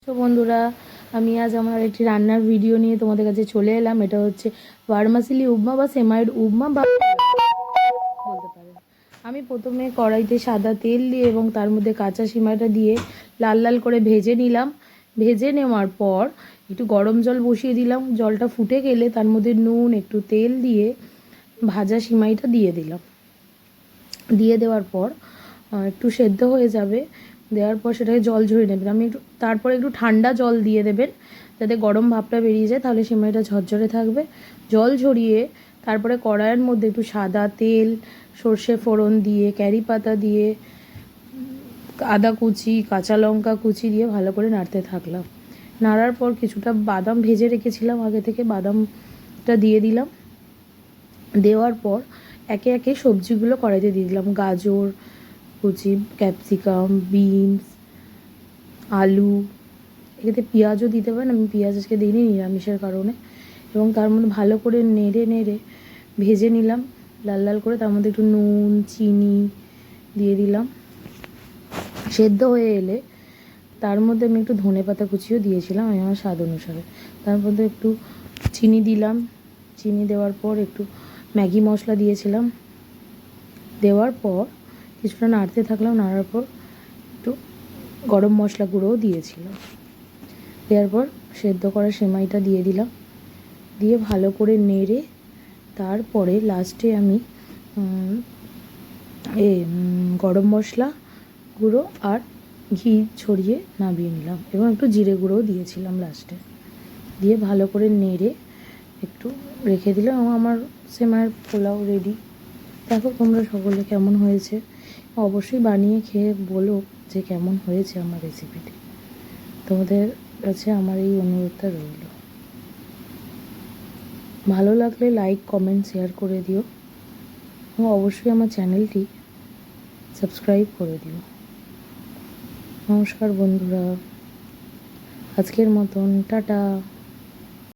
তো বন্ধুরা, আমি আজ আমার একটি রান্নার ভিডিও নিয়ে তোমাদের কাছে চলে এলাম। এটা হচ্ছে ভার্মাসিলি উপমা বা সেমাইড উপমা বা বলতে পারেন। আমি প্রথমে কড়াইতে সাদা তেল দিয়ে এবং তার মধ্যে কাঁচা সিমাইটা দিয়ে লাল লাল করে ভেজে নিলাম। ভেজে নেওয়ার পর একটু গরম জল বসিয়ে দিলাম। জলটা ফুটে গেলে তার মধ্যে নুন, একটু তেল দিয়ে ভাজা সিমাইটা দিয়ে দিলাম। দিয়ে দেওয়ার পর একটু সেদ্ধ হয়ে যাবে। দেওয়ার পর সেটাকে জল ঝরিয়ে নেবেন। তারপরে একটু ঠান্ডা জল দিয়ে দেবেন যাতে গরম ভাবটা বেরিয়ে যায়, তাহলে সিমাইটা ঝরঝরে থাকবে। জল ঝরিয়ে তারপরে কড়াইয়ের মধ্যে একটু সাদা তেল, সর্ষে ফোড়ন দিয়ে, কারি পাতা দিয়ে, আদা কুচি, কাঁচা লঙ্কা কুচি দিয়ে ভালো করে নাড়তে থাকলাম। নাড়ার পর কিছুটা বাদাম ভেজে রেখেছিলাম আগে থেকে, বাদামটা দিয়ে দিলাম। দেওয়ার পর একে একে সবজিগুলো কড়াইতে দিয়ে দিলাম। গাজর কুচি, ক্যাপসিকাম, বিনস, আলু, এতে পেঁয়াজও দিতে পারেন। আমি পেঁয়াজ আজকে দিইনি নিরামিষের কারণে। এবং তার মধ্যে ভালো করে নেড়ে নেড়ে ভেজে নিলাম লাল লাল করে। তার মধ্যে একটু নুন, চিনি দিয়ে দিলাম। সেদ্ধ হয়ে এলে তার মধ্যে আমি একটু ধনেপাতা কুচিও দিয়েছিলাম আমি আমার স্বাদ অনুসারে। তার মধ্যে একটু চিনি দিলাম। চিনি দেওয়ার পর একটু ম্যাগি মশলা দিয়েছিলাম। দেওয়ার পর কিছুটা নাড়তে থাকলাম। নাড়ার পর একটু গরম মশলা গুঁড়োও দিয়েছিলাম। দেওয়ার পর সেদ্ধ করা সেমাইটা দিয়ে দিলাম। দিয়ে ভালো করে নেড়ে তারপরে লাস্টে আমি গরম মশলা গুঁড়ো আর ঘি ছড়িয়ে নামিয়ে নিলাম এবং একটু জিরে গুঁড়োও দিয়েছিলাম লাস্টে। দিয়ে ভালো করে নেড়ে একটু রেখে দিলাম এবং আমার সেমাইয়ের পোলাও রেডি। দেখো তোমরা সকলে কেমন হয়েছে, অবশ্যই বানিয়ে খেয়ে বলো যে কেমন হয়েছে আমার রেসিপিটি। তোমাদের কাছে আমার এই অনুরোধটা রইল। ভালো লাগলে লাইক, কমেন্ট, শেয়ার করে দিও এবং অবশ্যই আমার চ্যানেলটি সাবস্ক্রাইব করে দিও। নমস্কার বন্ধুরা, আজকের মতন টাটা।